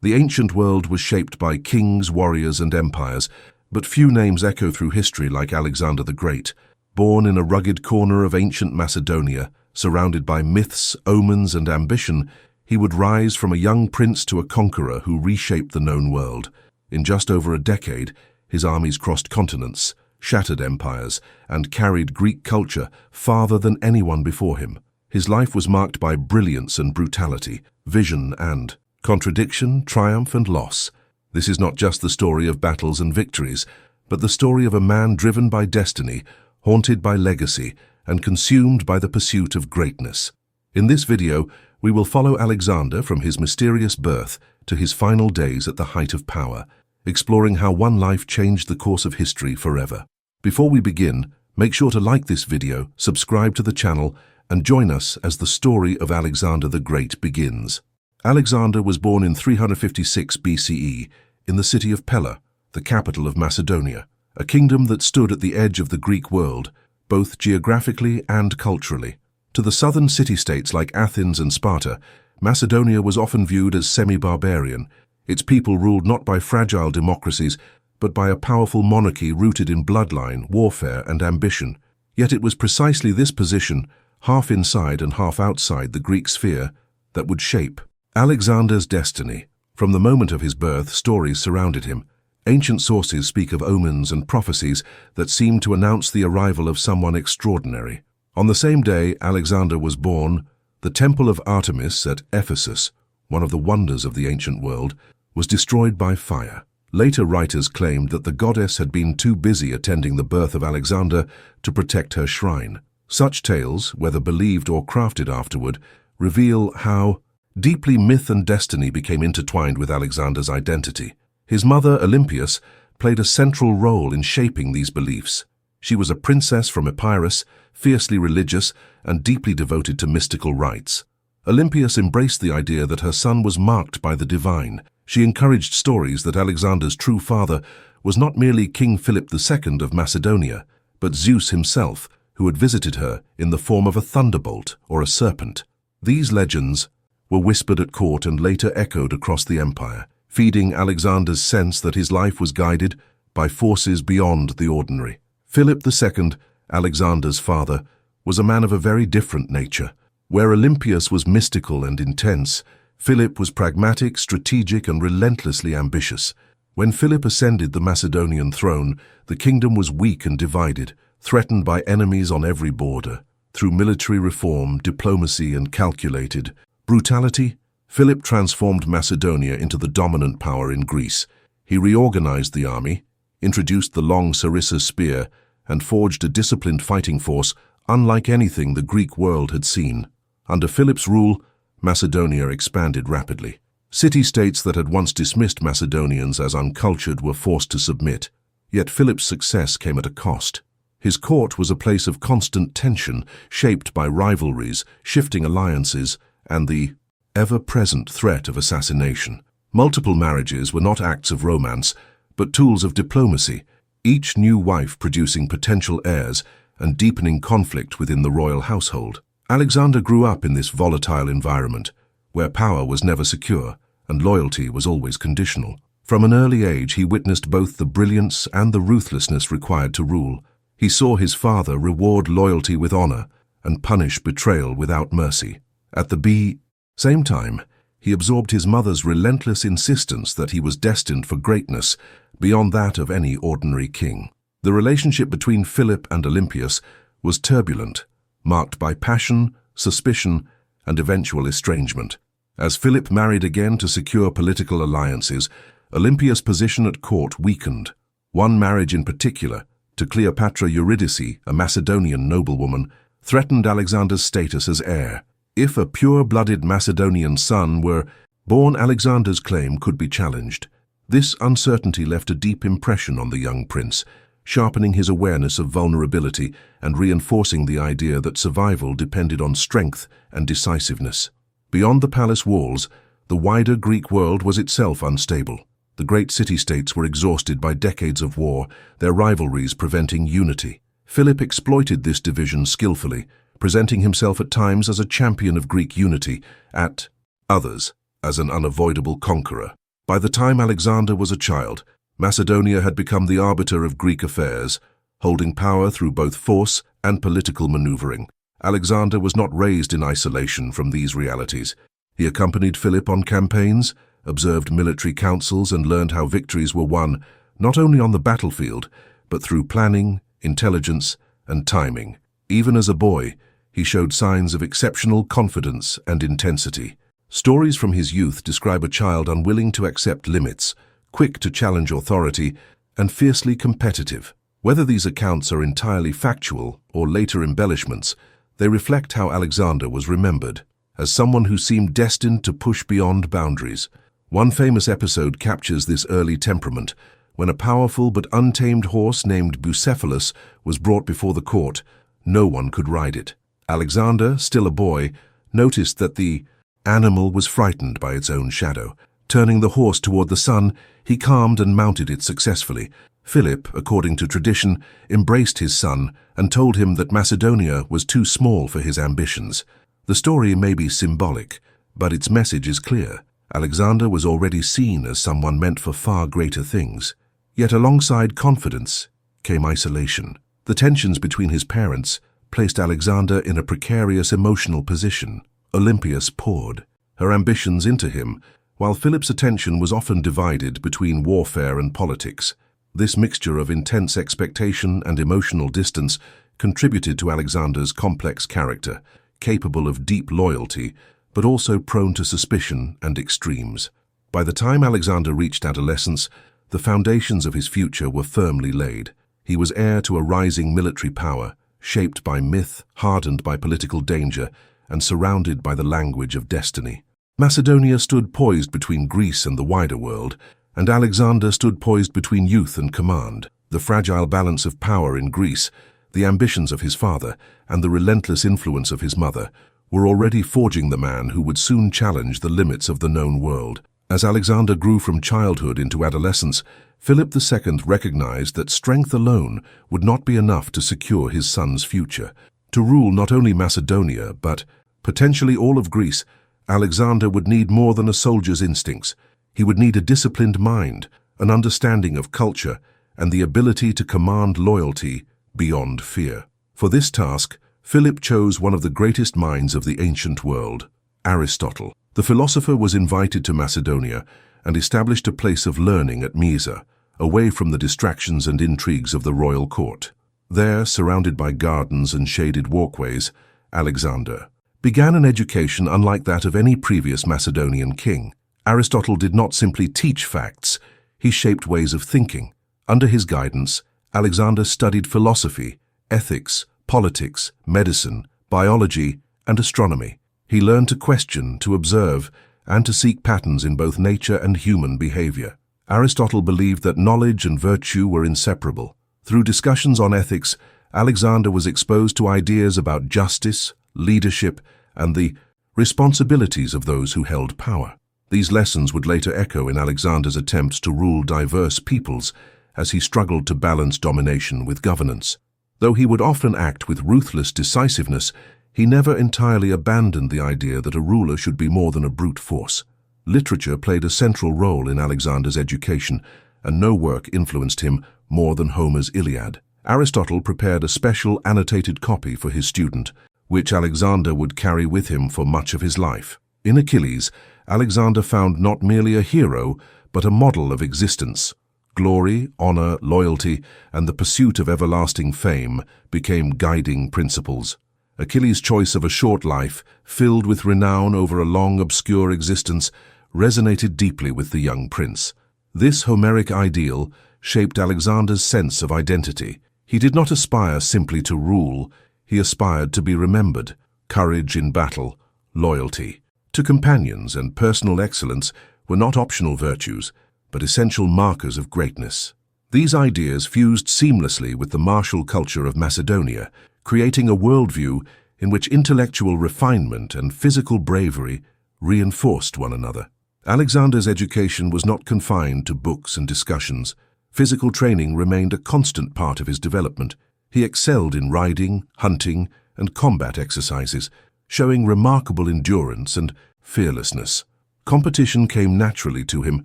The ancient world was shaped by kings, warriors, and empires, but few names echo through history like Alexander the Great. Born in a rugged corner of ancient Macedonia, surrounded by myths, omens, and ambition, he would rise from a young prince to a conqueror who reshaped the known world. In just over a decade, his armies crossed continents, shattered empires, and carried Greek culture farther than anyone before him. His life was marked by brilliance and brutality, vision and contradiction, triumph and loss. This is not just the story of battles and victories, but the story of a man driven by destiny, haunted by legacy, and consumed by the pursuit of greatness. In this video, we will follow Alexander from his mysterious birth to his final days at the height of power, exploring how one life changed the course of history forever. Before we begin, make sure to like this video, subscribe to the channel, and join us as the story of Alexander the Great begins. Alexander was born in 356 BCE in the city of Pella, the capital of Macedonia, a kingdom that stood at the edge of the Greek world, both geographically and culturally. To the southern city-states like Athens and Sparta, Macedonia was often viewed as semi-barbarian. Its people ruled not by fragile democracies, but by a powerful monarchy rooted in bloodline, warfare, and ambition. Yet it was precisely this position, half inside and half outside the Greek sphere, that would shape Alexander's destiny. From the moment of his birth, stories surrounded him. Ancient sources speak of omens and prophecies that seemed to announce the arrival of someone extraordinary. On the same day Alexander was born, the temple of Artemis at Ephesus, one of the wonders of the ancient world, was destroyed by fire. Later writers claimed that the goddess had been too busy attending the birth of Alexander to protect her shrine. Such tales, whether believed or crafted afterward, reveal how deeply myth and destiny became intertwined with Alexander's identity. His mother, Olympias, played a central role in shaping these beliefs. She was a princess from Epirus, fiercely religious and deeply devoted to mystical rites. Olympias embraced the idea that her son was marked by the divine. She encouraged stories that Alexander's true father was not merely King Philip II of Macedonia, but Zeus himself, who had visited her in the form of a thunderbolt or a serpent. These legends were whispered at court and later echoed across the empire, feeding Alexander's sense that his life was guided by forces beyond the ordinary. Philip II, Alexander's father, was a man of a very different nature. Where Olympias was mystical and intense, Philip was pragmatic, strategic, and relentlessly ambitious. When Philip ascended the Macedonian throne, the kingdom was weak and divided, threatened by enemies on every border. Through military reform, diplomacy, and calculated brutality, Philip transformed Macedonia into the dominant power in Greece. He reorganized the army, introduced the long sarissa spear, and forged a disciplined fighting force unlike anything the Greek world had seen. Under Philip's rule, Macedonia expanded rapidly. City-states that had once dismissed Macedonians as uncultured were forced to submit. Yet Philip's success came at a cost. His court was a place of constant tension, shaped by rivalries, shifting alliances, and the ever-present threat of assassination. Multiple marriages were not acts of romance, but tools of diplomacy, each new wife producing potential heirs and deepening conflict within the royal household. Alexander grew up in this volatile environment, where power was never secure and loyalty was always conditional. From an early age, he witnessed both the brilliance and the ruthlessness required to rule. He saw his father reward loyalty with honor and punish betrayal without mercy. At the same time, he absorbed his mother's relentless insistence that he was destined for greatness beyond that of any ordinary king. The relationship between Philip and Olympias was turbulent, marked by passion, suspicion, and eventual estrangement. As Philip married again to secure political alliances, Olympias' position at court weakened. One marriage in particular, to Cleopatra Eurydice, a Macedonian noblewoman, threatened Alexander's status as heir. If a pure-blooded Macedonian son were born, Alexander's claim could be challenged. This uncertainty left a deep impression on the young prince, sharpening his awareness of vulnerability and reinforcing the idea that survival depended on strength and decisiveness. Beyond the palace walls, the wider Greek world was itself unstable. The great city-states were exhausted by decades of war, their rivalries preventing unity. Philip exploited this division skillfully, presenting himself at times as a champion of Greek unity, at others as an unavoidable conqueror. By the time Alexander was a child, Macedonia had become the arbiter of Greek affairs, holding power through both force and political maneuvering. Alexander was not raised in isolation from these realities. He accompanied Philip on campaigns, observed military councils, and learned how victories were won not only on the battlefield, but through planning, intelligence, and timing. Even as a boy, he showed signs of exceptional confidence and intensity. Stories from his youth describe a child unwilling to accept limits, quick to challenge authority, and fiercely competitive. Whether these accounts are entirely factual or later embellishments, they reflect how Alexander was remembered, as someone who seemed destined to push beyond boundaries. One famous episode captures this early temperament, when a powerful but untamed horse named Bucephalus was brought before the court. No one could ride it. Alexander, still a boy, noticed that the animal was frightened by its own shadow. Turning the horse toward the sun, he calmed and mounted it successfully. Philip, according to tradition, embraced his son and told him that Macedonia was too small for his ambitions. The story may be symbolic, but its message is clear. Alexander was already seen as someone meant for far greater things. Yet alongside confidence came isolation. The tensions between his parents placed Alexander in a precarious emotional position. Olympias poured her ambitions into him, while Philip's attention was often divided between warfare and politics. This mixture of intense expectation and emotional distance contributed to Alexander's complex character, capable of deep loyalty, but also prone to suspicion and extremes. By the time Alexander reached adolescence, the foundations of his future were firmly laid. He was heir to a rising military power, shaped by myth, hardened by political danger, and surrounded by the language of destiny. Macedonia stood poised between Greece and the wider world, and Alexander stood poised between youth and command. The fragile balance of power in Greece, the ambitions of his father, and the relentless influence of his mother were already forging the man who would soon challenge the limits of the known world. As Alexander grew from childhood into adolescence, Philip II recognized that strength alone would not be enough to secure his son's future. To rule not only Macedonia, but potentially all of Greece, Alexander would need more than a soldier's instincts. He would need a disciplined mind, an understanding of culture, and the ability to command loyalty beyond fear. For this task, Philip chose one of the greatest minds of the ancient world, Aristotle. The philosopher was invited to Macedonia and established a place of learning at Mysa, away from the distractions and intrigues of the royal court. There, surrounded by gardens and shaded walkways, Alexander began an education unlike that of any previous Macedonian king. Aristotle did not simply teach facts, he shaped ways of thinking. Under his guidance, Alexander studied philosophy, ethics, politics, medicine, biology, and astronomy. He learned to question, to observe, and to seek patterns in both nature and human behavior. Aristotle believed that knowledge and virtue were inseparable. Through discussions on ethics, Alexander was exposed to ideas about justice, leadership, and the responsibilities of those who held power. These lessons would later echo in Alexander's attempts to rule diverse peoples as he struggled to balance domination with governance. Though he would often act with ruthless decisiveness, he never entirely abandoned the idea that a ruler should be more than a brute force. Literature played a central role in Alexander's education, and no work influenced him more than Homer's Iliad. Aristotle prepared a special annotated copy for his student, which Alexander would carry with him for much of his life. In Achilles, Alexander found not merely a hero, but a model of existence. Glory, honor, loyalty, and the pursuit of everlasting fame became guiding principles. Achilles' choice of a short life, filled with renown over a long, obscure existence, resonated deeply with the young prince. This Homeric ideal shaped Alexander's sense of identity. He did not aspire simply to rule, he aspired to be remembered. Courage in battle, loyalty to companions, and personal excellence were not optional virtues, but essential markers of greatness. These ideas fused seamlessly with the martial culture of Macedonia, creating a worldview in which intellectual refinement and physical bravery reinforced one another. Alexander's education was not confined to books and discussions. Physical training remained a constant part of his development. He excelled in riding, hunting, and combat exercises, showing remarkable endurance and fearlessness. Competition came naturally to him,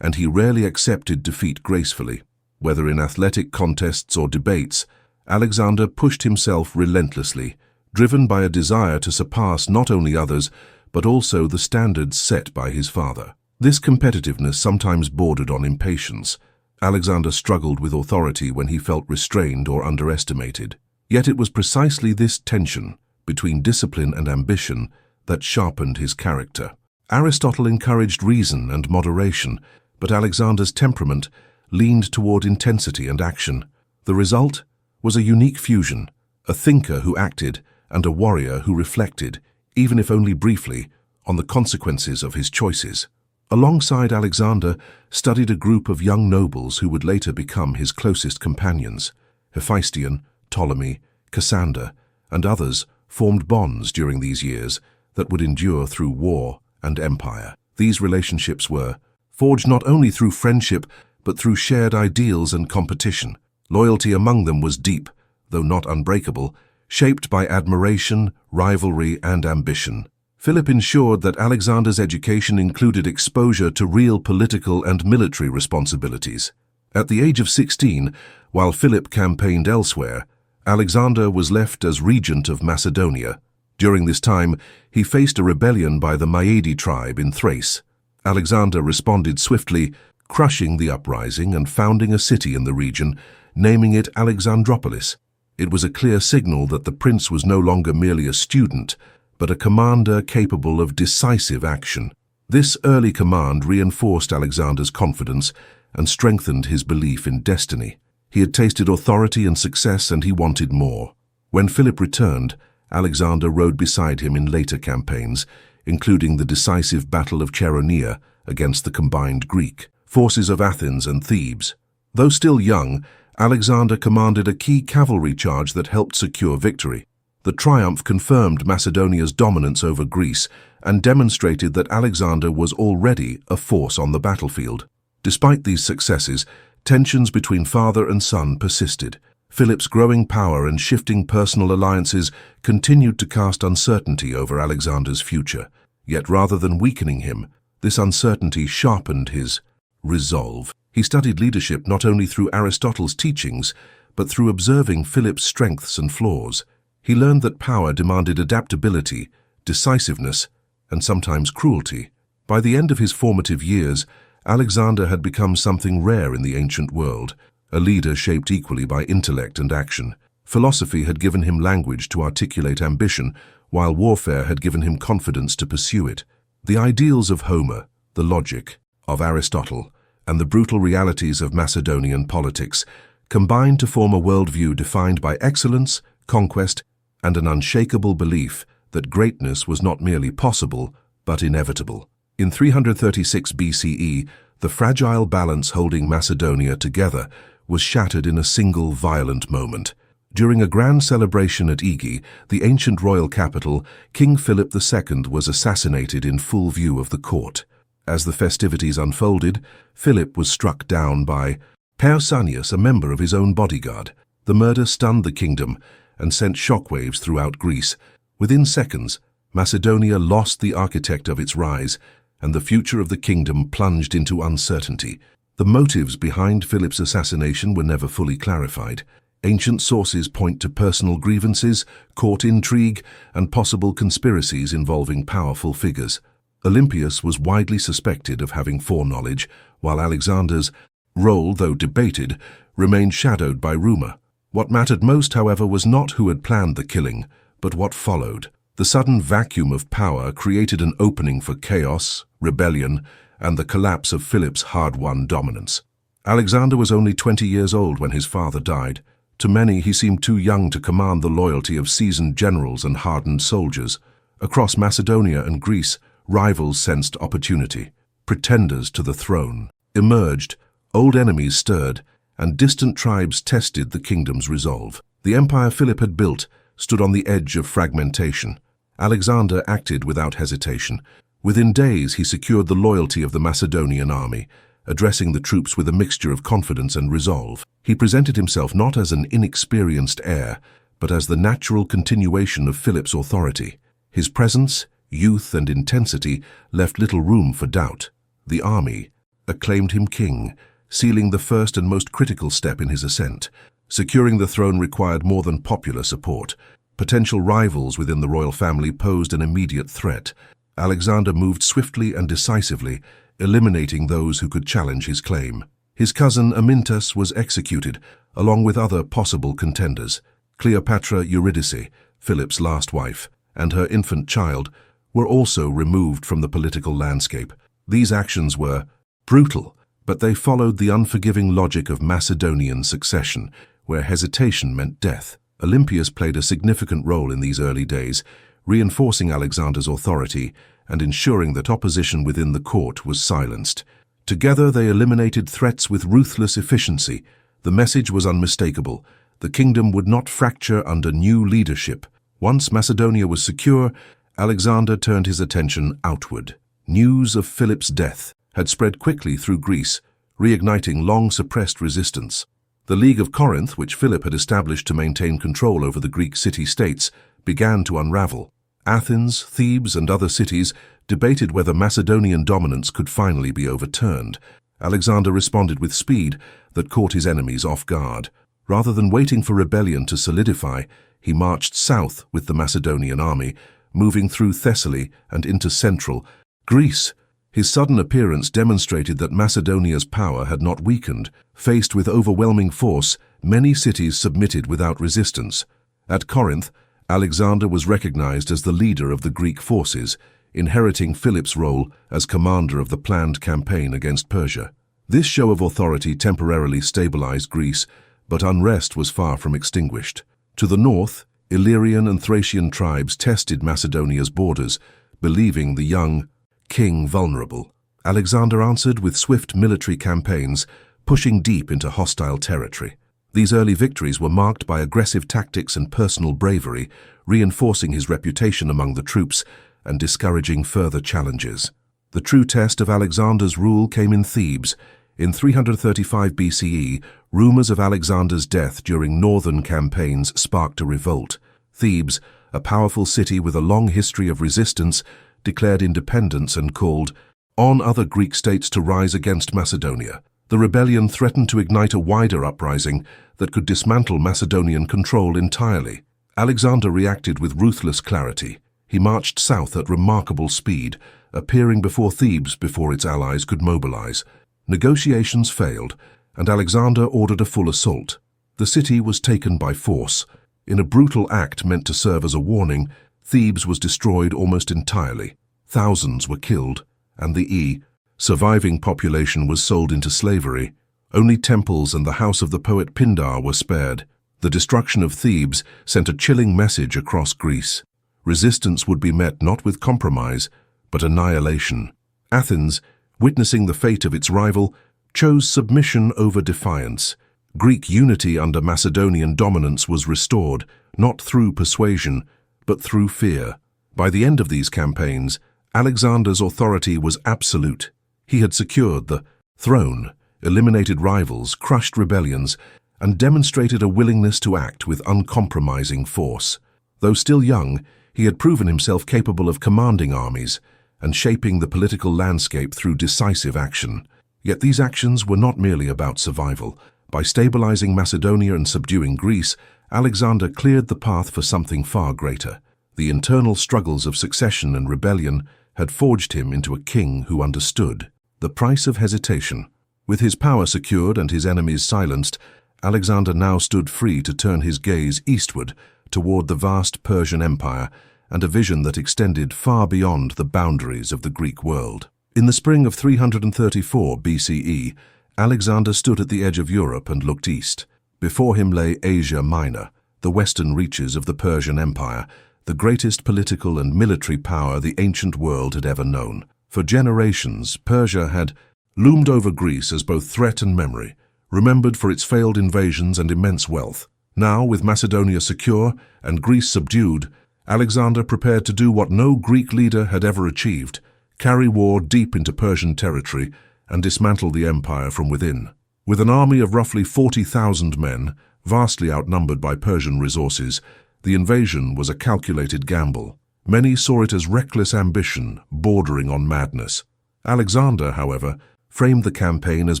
and he rarely accepted defeat gracefully. Whether in athletic contests or debates, Alexander pushed himself relentlessly, driven by a desire to surpass not only others, but also the standards set by his father. This competitiveness sometimes bordered on impatience. Alexander struggled with authority when he felt restrained or underestimated. Yet it was precisely this tension between discipline and ambition that sharpened his character. Aristotle encouraged reason and moderation, but Alexander's temperament leaned toward intensity and action. The result was a unique fusion, a thinker who acted and a warrior who reflected, even if only briefly, on the consequences of his choices. Alongside Alexander studied a group of young nobles who would later become his closest companions. Hephaestion, Ptolemy, Cassander, and others formed bonds during these years that would endure through war and empire. These relationships were forged not only through friendship, but through shared ideals and competition. Loyalty among them was deep, though not unbreakable, shaped by admiration, rivalry, and ambition. Philip ensured that Alexander's education included exposure to real political and military responsibilities. At the age of 16, while Philip campaigned elsewhere, Alexander was left as regent of Macedonia. During this time, he faced a rebellion by the Maedi tribe in Thrace. Alexander responded swiftly, crushing the uprising and founding a city in the region, naming it Alexandropolis. It was a clear signal that the prince was no longer merely a student, but a commander capable of decisive action. This early command reinforced Alexander's confidence and strengthened his belief in destiny. He had tasted authority and success, and he wanted more. When Philip returned, Alexander rode beside him in later campaigns, including the decisive Battle of Chaeronea against the combined Greek forces of Athens and Thebes. Though still young, Alexander commanded a key cavalry charge that helped secure victory. The triumph confirmed Macedonia's dominance over Greece and demonstrated that Alexander was already a force on the battlefield. Despite these successes, tensions between father and son persisted. Philip's growing power and shifting personal alliances continued to cast uncertainty over Alexander's future. Yet rather than weakening him, this uncertainty sharpened his resolve. He studied leadership not only through Aristotle's teachings, but through observing Philip's strengths and flaws. He learned that power demanded adaptability, decisiveness, and sometimes cruelty. By the end of his formative years, Alexander had become something rare in the ancient world, a leader shaped equally by intellect and action. Philosophy had given him language to articulate ambition, while warfare had given him confidence to pursue it. The ideals of Homer, the logic of Aristotle, and the brutal realities of Macedonian politics combined to form a worldview defined by excellence, conquest, and an unshakable belief that greatness was not merely possible, but inevitable. In 336 BCE, the fragile balance holding Macedonia together was shattered in a single violent moment. During a grand celebration at Igi, the ancient royal capital, King Philip II was assassinated in full view of the court. As the festivities unfolded, Philip was struck down by Pausanias, a member of his own bodyguard. The murder stunned the kingdom and sent shockwaves throughout Greece. Within seconds, Macedonia lost the architect of its rise, and the future of the kingdom plunged into uncertainty. The motives behind Philip's assassination were never fully clarified. Ancient sources point to personal grievances, court intrigue, and possible conspiracies involving powerful figures. Olympius was widely suspected of having foreknowledge, while Alexander's role, though debated, remained shadowed by rumor. What mattered most, however, was not who had planned the killing, but what followed. The sudden vacuum of power created an opening for chaos, rebellion, and the collapse of Philip's hard-won dominance. Alexander was only 20 years old when his father died. To many, he seemed too young to command the loyalty of seasoned generals and hardened soldiers. Across Macedonia and Greece, rivals sensed opportunity. Pretenders to the throne emerged, old enemies stirred, and distant tribes tested the kingdom's resolve. The empire Philip had built stood on the edge of fragmentation. Alexander acted without hesitation. Within days, he secured the loyalty of the Macedonian army, addressing the troops with a mixture of confidence and resolve. He presented himself not as an inexperienced heir, but as the natural continuation of Philip's authority. His presence, youth, and intensity left little room for doubt. The army, acclaimed him king, sealing the first and most critical step in his ascent. Securing the throne required more than popular support. Potential rivals within the royal family posed an immediate threat. Alexander moved swiftly and decisively, eliminating those who could challenge his claim. His cousin Amyntas was executed, along with other possible contenders. Cleopatra Eurydice, Philip's last wife, and her infant child were also removed from the political landscape. These actions were brutal, but they followed the unforgiving logic of Macedonian succession, where hesitation meant death. Olympias played a significant role in these early days, reinforcing Alexander's authority and ensuring that opposition within the court was silenced. Together they eliminated threats with ruthless efficiency. The message was unmistakable. The kingdom would not fracture under new leadership. Once Macedonia was secure, Alexander turned his attention outward. News of Philip's death had spread quickly through Greece, reigniting long-suppressed resistance. The League of Corinth, which Philip had established to maintain control over the Greek city-states, began to unravel. Athens, Thebes, and other cities debated whether Macedonian dominance could finally be overturned. Alexander responded with speed that caught his enemies off guard. Rather than waiting for rebellion to solidify, he marched south with the Macedonian army, moving through Thessaly and into central Greece. His sudden appearance demonstrated that Macedonia's power had not weakened. Faced with overwhelming force, many cities submitted without resistance. At Corinth, Alexander was recognized as the leader of the Greek forces, inheriting Philip's role as commander of the planned campaign against Persia. This show of authority temporarily stabilized Greece, but unrest was far from extinguished. To the north, Illyrian and Thracian tribes tested Macedonia's borders, believing the young king vulnerable. Alexander answered with swift military campaigns, pushing deep into hostile territory. These early victories were marked by aggressive tactics and personal bravery, reinforcing his reputation among the troops and discouraging further challenges. The true test of Alexander's rule came in Thebes. In 335 BCE, rumors of Alexander's death during northern campaigns sparked a revolt. Thebes, a powerful city with a long history of resistance, declared independence and called on other Greek states to rise against Macedonia. The rebellion threatened to ignite a wider uprising that could dismantle Macedonian control entirely. Alexander reacted with ruthless clarity. He marched south at remarkable speed, appearing before Thebes before its allies could mobilize. Negotiations failed, and Alexander ordered a full assault. The city was taken by force. In a brutal act meant to serve as a warning, Thebes was destroyed almost entirely. Thousands were killed, and the surviving population was sold into slavery. Only temples and the house of the poet Pindar were spared. The destruction of Thebes sent a chilling message across Greece. Resistance would be met not with compromise, but annihilation. Athens, witnessing the fate of its rival, chose submission over defiance. Greek unity under Macedonian dominance was restored, not through persuasion, but through fear. By the end of these campaigns, Alexander's authority was absolute. He had secured the throne, eliminated rivals, crushed rebellions, and demonstrated a willingness to act with uncompromising force. Though still young, he had proven himself capable of commanding armies and shaping the political landscape through decisive action. Yet these actions were not merely about survival. By stabilizing Macedonia and subduing Greece, Alexander cleared the path for something far greater. The internal struggles of succession and rebellion had forged him into a king who understood the price of hesitation. With his power secured and his enemies silenced, Alexander now stood free to turn his gaze eastward toward the vast Persian Empire and a vision that extended far beyond the boundaries of the Greek world. In the spring of 334 BCE, Alexander stood at the edge of Europe and looked east. Before him lay Asia Minor, the western reaches of the Persian Empire, the greatest political and military power the ancient world had ever known. For generations, Persia had loomed over Greece as both threat and memory, remembered for its failed invasions and immense wealth. Now, with Macedonia secure and Greece subdued, Alexander prepared to do what no Greek leader had ever achieved: carry war deep into Persian territory and dismantle the empire from within. With an army of roughly 40,000 men, vastly outnumbered by Persian resources, the invasion was a calculated gamble. Many saw it as reckless ambition bordering on madness. Alexander, however, framed the campaign as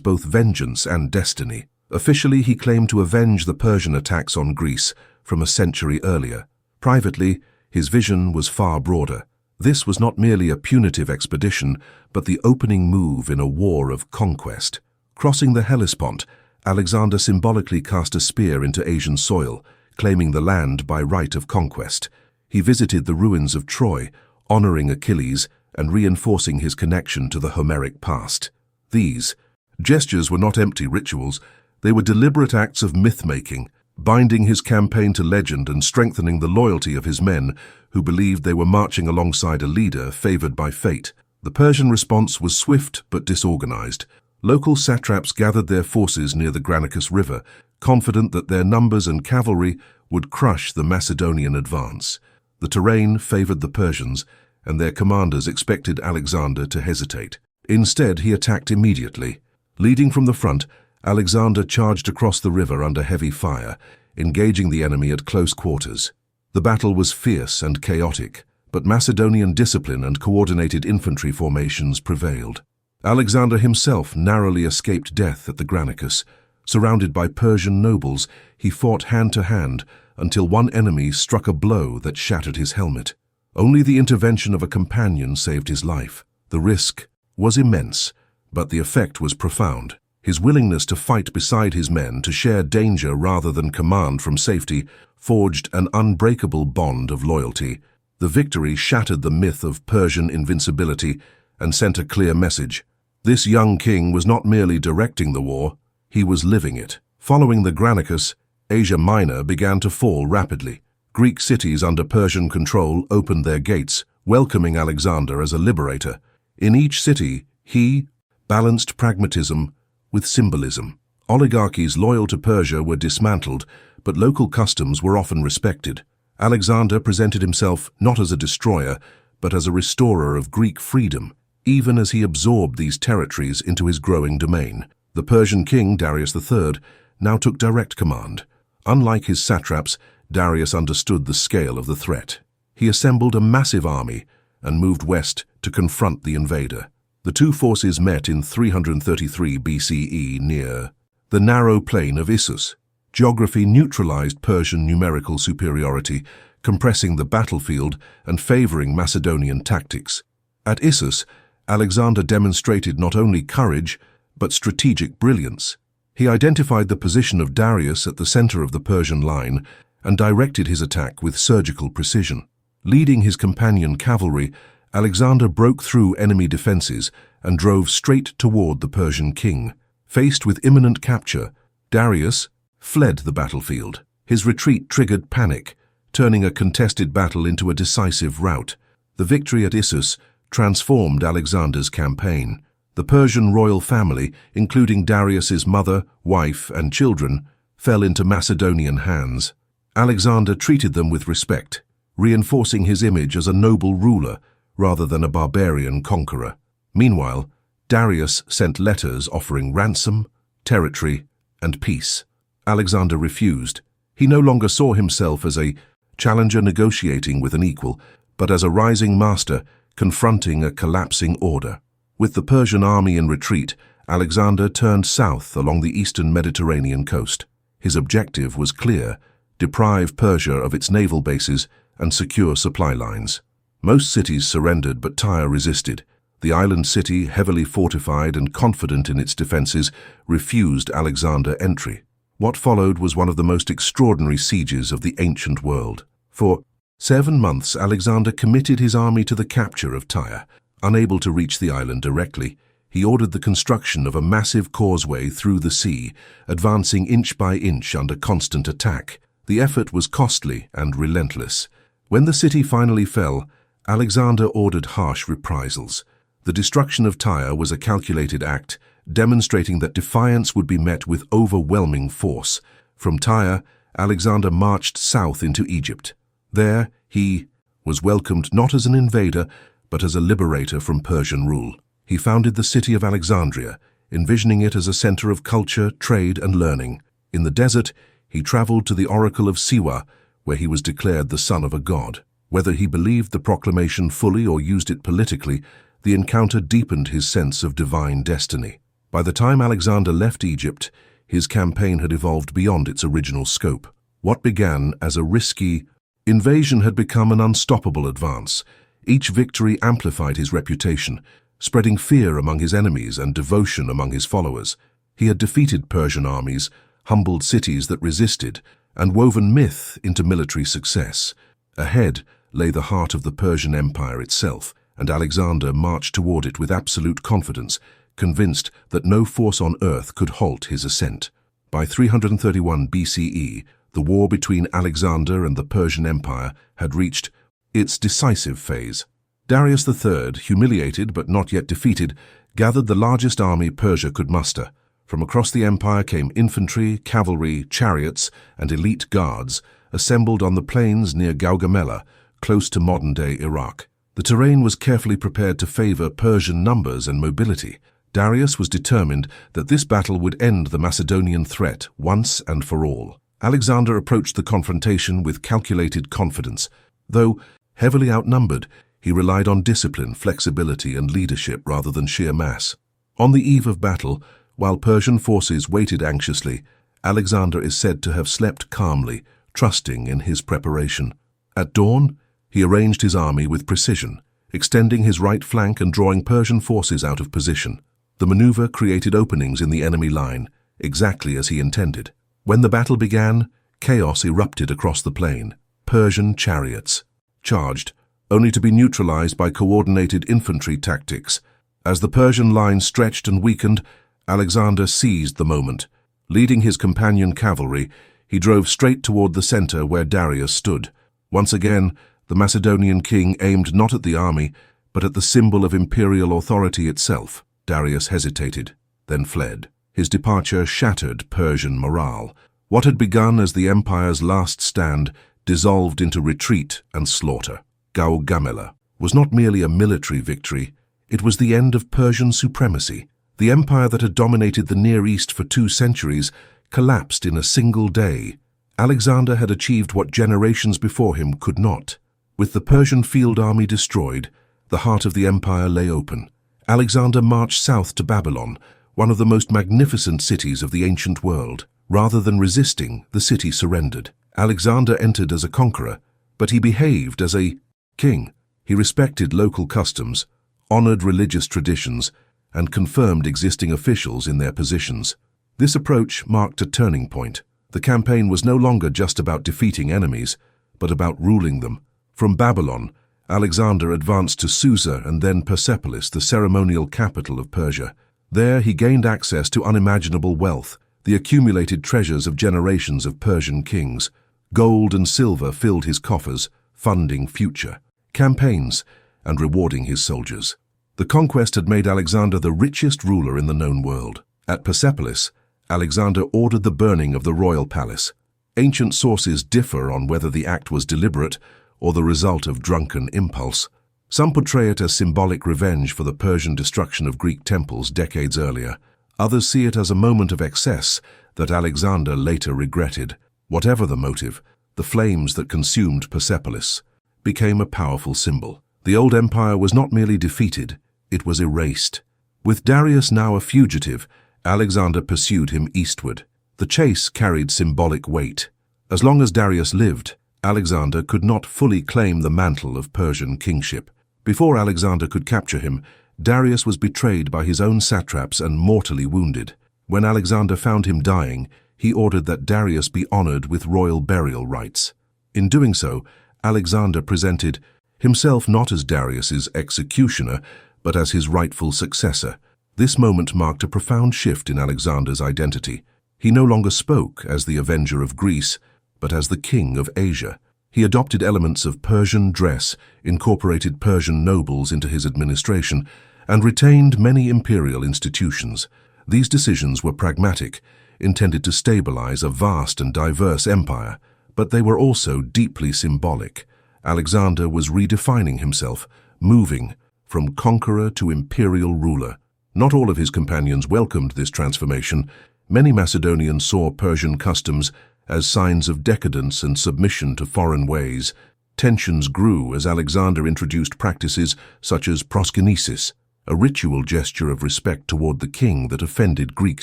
both vengeance and destiny. Officially, he claimed to avenge the Persian attacks on Greece from a century earlier. Privately, his vision was far broader. This was not merely a punitive expedition, but the opening move in a war of conquest. Crossing the Hellespont, Alexander symbolically cast a spear into Asian soil, claiming the land by right of conquest. He visited the ruins of Troy, honoring Achilles and reinforcing his connection to the Homeric past. These gestures were not empty rituals, they were deliberate acts of myth-making, binding his campaign to legend and strengthening the loyalty of his men who believed they were marching alongside a leader favored by fate. The Persian response was swift but disorganized. Local satraps gathered their forces near the Granicus River, confident that their numbers and cavalry would crush the Macedonian advance. The terrain favored the Persians, and their commanders expected Alexander to hesitate. Instead, he attacked immediately. Leading from the front, Alexander charged across the river under heavy fire, engaging the enemy at close quarters. The battle was fierce and chaotic, but Macedonian discipline and coordinated infantry formations prevailed. Alexander himself narrowly escaped death at the Granicus. Surrounded by Persian nobles, he fought hand-to-hand until one enemy struck a blow that shattered his helmet. Only the intervention of a companion saved his life. The risk was immense, but the effect was profound. His willingness to fight beside his men, to share danger rather than command from safety, forged an unbreakable bond of loyalty. The victory shattered the myth of Persian invincibility and sent a clear message. This young king was not merely directing the war, he was living it. Following the Granicus, Asia Minor began to fall rapidly. Greek cities under Persian control opened their gates, welcoming Alexander as a liberator. In each city, he balanced pragmatism with symbolism. Oligarchies loyal to Persia were dismantled, but local customs were often respected. Alexander presented himself not as a destroyer, but as a restorer of Greek freedom, even as he absorbed these territories into his growing domain. The Persian king, Darius III, now took direct command. Unlike his satraps, Darius understood the scale of the threat. He assembled a massive army and moved west to confront the invader. The two forces met in 333 BCE near the narrow plain of Issus. Geography neutralized Persian numerical superiority, compressing the battlefield and favoring Macedonian tactics. At Issus, Alexander demonstrated not only courage, but strategic brilliance. He identified the position of Darius at the center of the Persian line and directed his attack with surgical precision. Leading his companion cavalry, Alexander broke through enemy defenses and drove straight toward the Persian king. Faced with imminent capture, Darius fled the battlefield. His retreat triggered panic, turning a contested battle into a decisive rout. The victory at Issus transformed Alexander's campaign. The Persian royal family, including Darius's mother, wife, and children, fell into Macedonian hands. Alexander treated them with respect, reinforcing his image as a noble ruler rather than a barbarian conqueror. Meanwhile, Darius sent letters offering ransom, territory, and peace. Alexander refused. He no longer saw himself as a challenger negotiating with an equal, but as a rising master confronting a collapsing order. With the Persian army in retreat, Alexander turned south along the eastern Mediterranean coast. His objective was clear: deprive Persia of its naval bases and secure supply lines. Most cities surrendered, but Tyre resisted. The island city, heavily fortified and confident in its defenses, refused Alexander entry. What followed was one of the most extraordinary sieges of the ancient world. For 7 months, Alexander committed his army to the capture of Tyre. Unable to reach the island directly, he ordered the construction of a massive causeway through the sea, advancing inch by inch under constant attack. The effort was costly and relentless. When the city finally fell, Alexander ordered harsh reprisals. The destruction of Tyre was a calculated act, demonstrating that defiance would be met with overwhelming force. From Tyre, Alexander marched south into Egypt. There, he was welcomed not as an invader, but as a liberator from Persian rule. He founded the city of Alexandria, envisioning it as a center of culture, trade, and learning. In the desert, he traveled to the oracle of Siwa, where he was declared the son of a god. Whether he believed the proclamation fully or used it politically, the encounter deepened his sense of divine destiny. By the time Alexander left Egypt, his campaign had evolved beyond its original scope. What began as a risky invasion had become an unstoppable advance. Each victory amplified his reputation, spreading fear among his enemies and devotion among his followers. He had defeated Persian armies, humbled cities that resisted, and woven myth into military success. Ahead lay the heart of the Persian Empire itself, and Alexander marched toward it with absolute confidence, convinced that no force on earth could halt his ascent. By 331 BCE, the war between Alexander and the Persian Empire had reached its decisive phase. Darius III, humiliated but not yet defeated, gathered the largest army Persia could muster. From across the empire came infantry, cavalry, chariots, and elite guards, assembled on the plains near Gaugamela, close to modern-day Iraq. The terrain was carefully prepared to favor Persian numbers and mobility. Darius was determined that this battle would end the Macedonian threat once and for all. Alexander approached the confrontation with calculated confidence. Though heavily outnumbered, he relied on discipline, flexibility, and leadership rather than sheer mass. On the eve of battle, while Persian forces waited anxiously, Alexander is said to have slept calmly, trusting in his preparation. At dawn, he arranged his army with precision, extending his right flank and drawing Persian forces out of position. The maneuver created openings in the enemy line, exactly as he intended. When the battle began, chaos erupted across the plain. Persian chariots charged, only to be neutralized by coordinated infantry tactics. As the Persian line stretched and weakened, Alexander seized the moment. Leading his companion cavalry, he drove straight toward the center where Darius stood. Once again, the Macedonian king aimed not at the army, but at the symbol of imperial authority itself. Darius hesitated, then fled. His departure shattered Persian morale. What had begun as the empire's last stand dissolved into retreat and slaughter. Gaugamela was not merely a military victory, it was the end of Persian supremacy. The empire that had dominated the Near East for 2 centuries collapsed in a single day. Alexander had achieved what generations before him could not. With the Persian field army destroyed, the heart of the empire lay open. Alexander marched south to Babylon, one of the most magnificent cities of the ancient world. Rather than resisting, the city surrendered. Alexander entered as a conqueror, but he behaved as a king. He respected local customs, honored religious traditions, and confirmed existing officials in their positions. This approach marked a turning point. The campaign was no longer just about defeating enemies, but about ruling them. From Babylon, Alexander advanced to Susa and then Persepolis, the ceremonial capital of Persia. There he gained access to unimaginable wealth, the accumulated treasures of generations of Persian kings. Gold and silver filled his coffers, funding future campaigns and rewarding his soldiers. The conquest had made Alexander the richest ruler in the known world. At Persepolis, Alexander ordered the burning of the royal palace. Ancient sources differ on whether the act was deliberate or the result of drunken impulse. Some portray it as symbolic revenge for the Persian destruction of Greek temples decades earlier. Others see it as a moment of excess that Alexander later regretted. Whatever the motive, the flames that consumed Persepolis became a powerful symbol. The old empire was not merely defeated, it was erased. With Darius now a fugitive, Alexander pursued him eastward. The chase carried symbolic weight. As long as Darius lived, Alexander could not fully claim the mantle of Persian kingship. Before Alexander could capture him, Darius was betrayed by his own satraps and mortally wounded. When Alexander found him dying, he ordered that Darius be honored with royal burial rites. In doing so, Alexander presented himself not as Darius's executioner, but as his rightful successor. This moment marked a profound shift in Alexander's identity. He no longer spoke as the avenger of Greece, but as the king of Asia. He adopted elements of Persian dress, incorporated Persian nobles into his administration, and retained many imperial institutions. These decisions were pragmatic, intended to stabilize a vast and diverse empire, but they were also deeply symbolic. Alexander was redefining himself, moving from conqueror to imperial ruler. Not all of his companions welcomed this transformation. Many Macedonians saw Persian customs as signs of decadence and submission to foreign ways. Tensions grew as Alexander introduced practices such as proskynesis, a ritual gesture of respect toward the king that offended Greek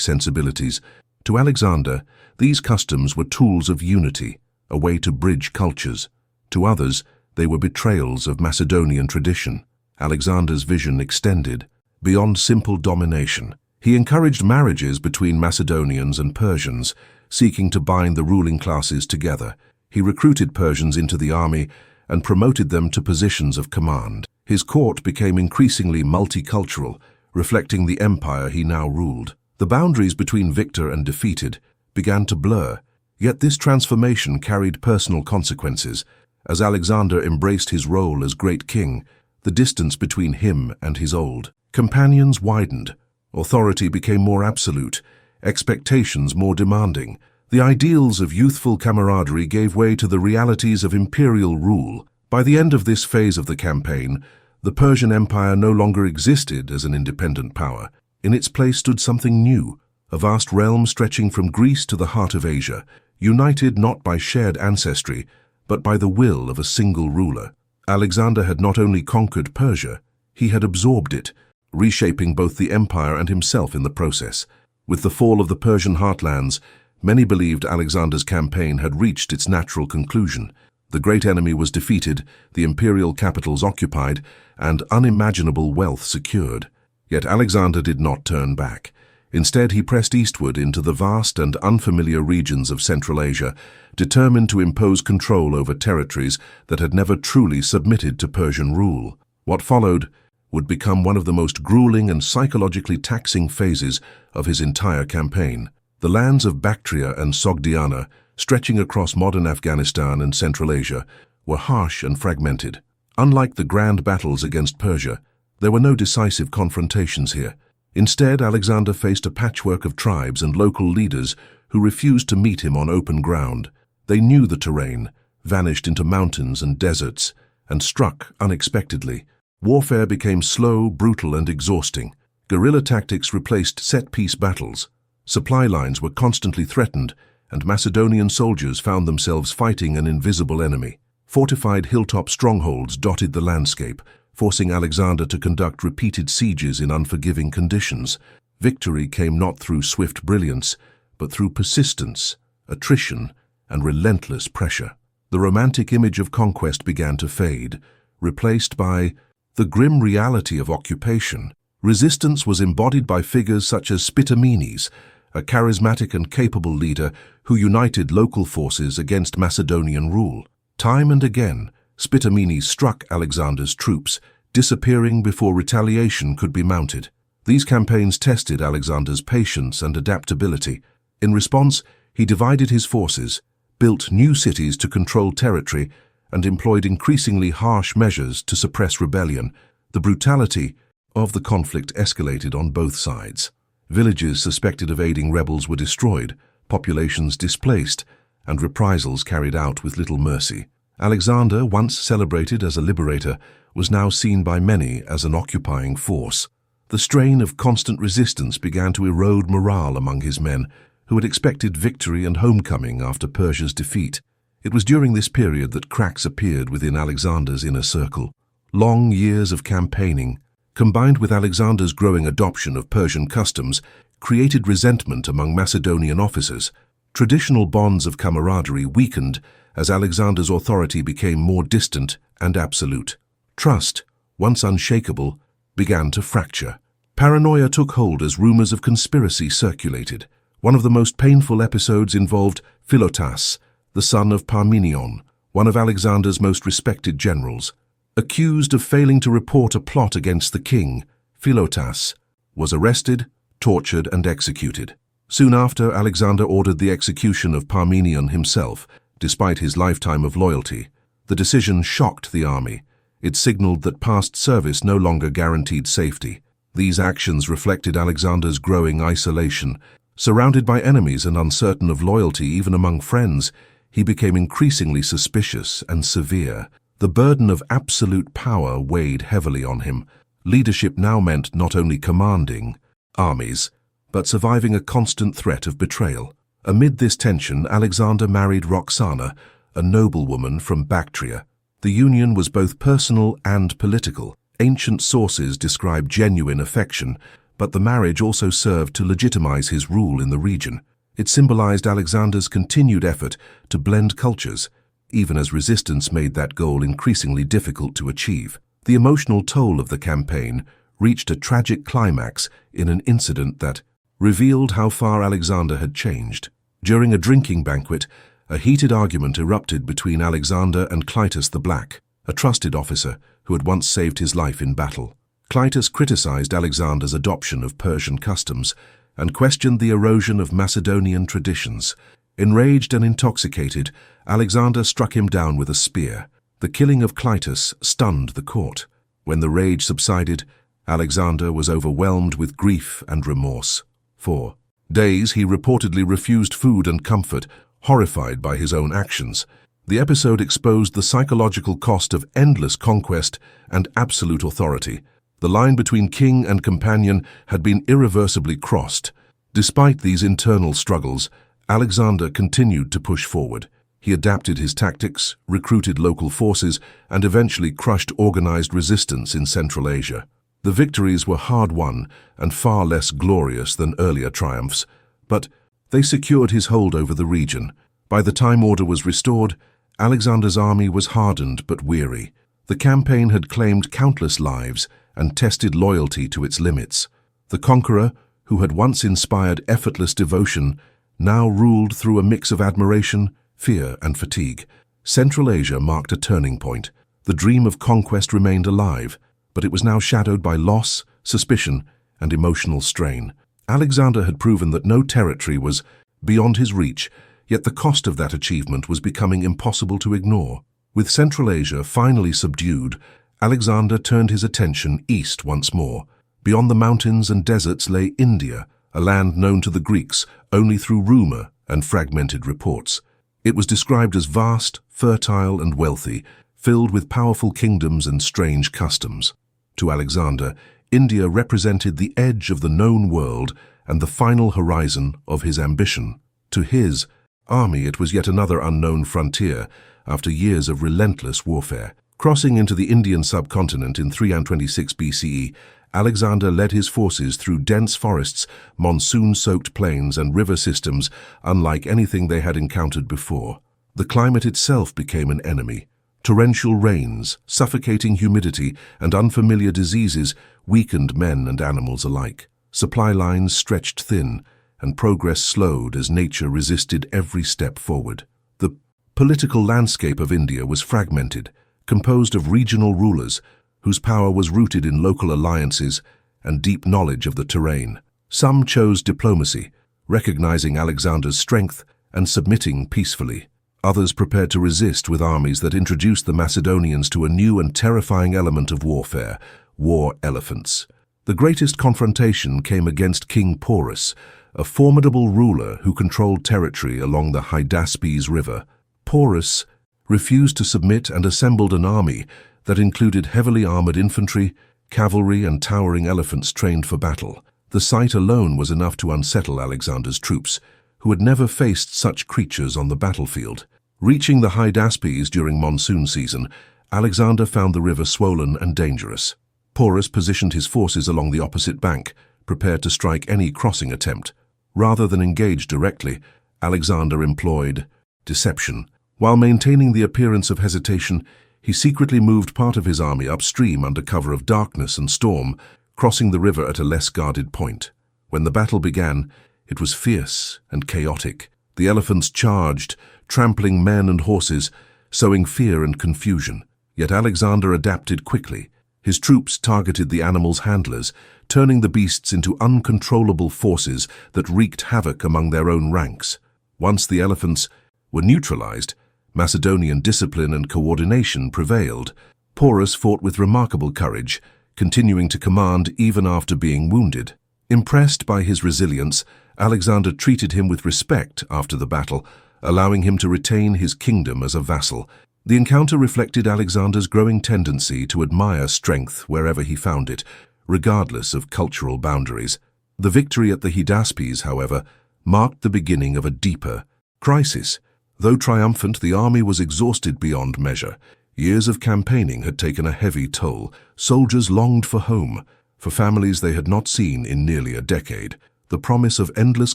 sensibilities. To Alexander, these customs were tools of unity, a way to bridge cultures. To others, they were betrayals of Macedonian tradition. Alexander's vision extended beyond simple domination. He encouraged marriages between Macedonians and Persians, seeking to bind the ruling classes together. He recruited Persians into the army and promoted them to positions of command. His court became increasingly multicultural, reflecting the empire he now ruled. The boundaries between victor and defeated began to blur, yet this transformation carried personal consequences. As Alexander embraced his role as great king, the distance between him and his old companions widened. Authority became more absolute, expectations more demanding. The ideals of youthful camaraderie gave way to the realities of imperial rule. By the end of this phase of the campaign, the Persian Empire no longer existed as an independent power. In its place stood something new, a vast realm stretching from Greece to the heart of Asia, united not by shared ancestry, but by the will of a single ruler. Alexander had not only conquered Persia, he had absorbed it, reshaping both the empire and himself in the process. With the fall of the Persian heartlands, many believed Alexander's campaign had reached its natural conclusion. The great enemy was defeated, the imperial capitals occupied, and unimaginable wealth secured. Yet Alexander did not turn back. Instead, he pressed eastward into the vast and unfamiliar regions of Central Asia, determined to impose control over territories that had never truly submitted to Persian rule. What followed would become one of the most grueling and psychologically taxing phases of his entire campaign. The lands of Bactria and Sogdiana, stretching across modern Afghanistan and Central Asia, were harsh and fragmented. Unlike the grand battles against Persia, there were no decisive confrontations here. Instead, Alexander faced a patchwork of tribes and local leaders who refused to meet him on open ground. They knew the terrain, vanished into mountains and deserts, and struck unexpectedly. Warfare became slow, brutal, and exhausting. Guerrilla tactics replaced set-piece battles. Supply lines were constantly threatened, and Macedonian soldiers found themselves fighting an invisible enemy. Fortified hilltop strongholds dotted the landscape, forcing Alexander to conduct repeated sieges in unforgiving conditions. Victory came not through swift brilliance, but through persistence, attrition, and relentless pressure. The romantic image of conquest began to fade, replaced by the grim reality of occupation. Resistance was embodied by figures such as Spitamenes, a charismatic and capable leader who united local forces against Macedonian rule. Time and again, Spitamenes struck Alexander's troops, disappearing before retaliation could be mounted. These campaigns tested Alexander's patience and adaptability. In response, he divided his forces, built new cities to control territory, and employed increasingly harsh measures to suppress rebellion. The brutality of the conflict escalated on both sides. Villages suspected of aiding rebels were destroyed, populations displaced, and reprisals carried out with little mercy. Alexander, once celebrated as a liberator, was now seen by many as an occupying force. The strain of constant resistance began to erode morale among his men, who had expected victory and homecoming after Persia's defeat. It was during this period that cracks appeared within Alexander's inner circle. Long years of campaigning, combined with Alexander's growing adoption of Persian customs, created resentment among Macedonian officers. Traditional bonds of camaraderie weakened as Alexander's authority became more distant and absolute. Trust, once unshakable, began to fracture. Paranoia took hold as rumors of conspiracy circulated. One of the most painful episodes involved Philotas, the son of Parmenion, one of Alexander's most respected generals. Accused of failing to report a plot against the king, Philotas was arrested, tortured, and executed. Soon after, Alexander ordered the execution of Parmenion himself, despite his lifetime of loyalty. The decision shocked the army. It signaled that past service no longer guaranteed safety. These actions reflected Alexander's growing isolation. Surrounded by enemies and uncertain of loyalty even among friends, he became increasingly suspicious and severe. The burden of absolute power weighed heavily on him. Leadership now meant not only commanding armies, but surviving a constant threat of betrayal. Amid this tension, Alexander married Roxana, a noblewoman from Bactria. The union was both personal and political. Ancient sources describe genuine affection, but the marriage also served to legitimize his rule in the region. It symbolized Alexander's continued effort to blend cultures, even as resistance made that goal increasingly difficult to achieve. The emotional toll of the campaign reached a tragic climax in an incident that revealed how far Alexander had changed. During a drinking banquet, a heated argument erupted between Alexander and Clytus the Black, a trusted officer who had once saved his life in battle. Clytus criticized Alexander's adoption of Persian customs and questioned the erosion of Macedonian traditions. Enraged and intoxicated, Alexander struck him down with a spear. The killing of Clytus stunned the court. When the rage subsided, Alexander was overwhelmed with grief and remorse. For days he reportedly refused food and comfort, horrified by his own actions. The episode exposed the psychological cost of endless conquest and absolute authority. The line between king and companion had been irreversibly crossed. Despite these internal struggles, Alexander continued to push forward. He adapted his tactics, recruited local forces, and eventually crushed organized resistance in Central Asia. The victories were hard-won and far less glorious than earlier triumphs, but they secured his hold over the region. By the time order was restored, Alexander's army was hardened but weary. The campaign had claimed countless lives and tested loyalty to its limits. The conqueror, who had once inspired effortless devotion, now ruled through a mix of admiration, fear, and fatigue. Central Asia marked a turning point. The dream of conquest remained alive, but it was now shadowed by loss, suspicion, and emotional strain. Alexander had proven that no territory was beyond his reach, yet the cost of that achievement was becoming impossible to ignore. With Central Asia finally subdued, Alexander turned his attention east once more. Beyond the mountains and deserts lay India, a land known to the Greeks only through rumor and fragmented reports. It was described as vast, fertile, and wealthy, filled with powerful kingdoms and strange customs. To Alexander, India represented the edge of the known world and the final horizon of his ambition. To his army, it was yet another unknown frontier after years of relentless warfare. Crossing into the Indian subcontinent in 326 BCE, Alexander led his forces through dense forests, monsoon-soaked plains, and river systems unlike anything they had encountered before. The climate itself became an enemy. Torrential rains, suffocating humidity, and unfamiliar diseases weakened men and animals alike. Supply lines stretched thin, and progress slowed as nature resisted every step forward. The political landscape of India was fragmented, composed of regional rulers whose power was rooted in local alliances and deep knowledge of the terrain. Some chose diplomacy, recognizing Alexander's strength and submitting peacefully. Others prepared to resist with armies that introduced the Macedonians to a new and terrifying element of warfare: war elephants. The greatest confrontation came against King Porus, a formidable ruler who controlled territory along the Hydaspes River. Porus refused to submit and assembled an army that included heavily armored infantry, cavalry, and towering elephants trained for battle. The sight alone was enough to unsettle Alexander's troops, who had never faced such creatures on the battlefield. Reaching the Hydaspes during monsoon season, Alexander found the river swollen and dangerous. Porus positioned his forces along the opposite bank, prepared to strike any crossing attempt. Rather than engage directly, Alexander employed deception. While maintaining the appearance of hesitation, he secretly moved part of his army upstream under cover of darkness and storm, crossing the river at a less guarded point. When the battle began, it was fierce and chaotic. The elephants charged, trampling men and horses, sowing fear and confusion. Yet Alexander adapted quickly. His troops targeted the animals' handlers, turning the beasts into uncontrollable forces that wreaked havoc among their own ranks. Once the elephants were neutralized, Macedonian discipline and coordination prevailed. Porus fought with remarkable courage, continuing to command even after being wounded. Impressed by his resilience, Alexander treated him with respect after the battle, allowing him to retain his kingdom as a vassal. The encounter reflected Alexander's growing tendency to admire strength wherever he found it, regardless of cultural boundaries. The victory at the Hydaspes, however, marked the beginning of a deeper crisis. Though triumphant, the army was exhausted beyond measure. Years of campaigning had taken a heavy toll. Soldiers longed for home, for families they had not seen in nearly a decade. The promise of endless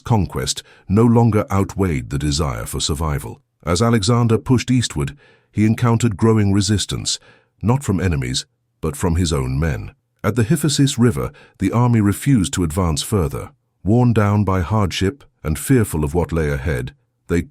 conquest no longer outweighed the desire for survival. As Alexander pushed eastward, he encountered growing resistance, not from enemies, but from his own men. At the Hyphasis River, the army refused to advance further. Worn down by hardship and fearful of what lay ahead, they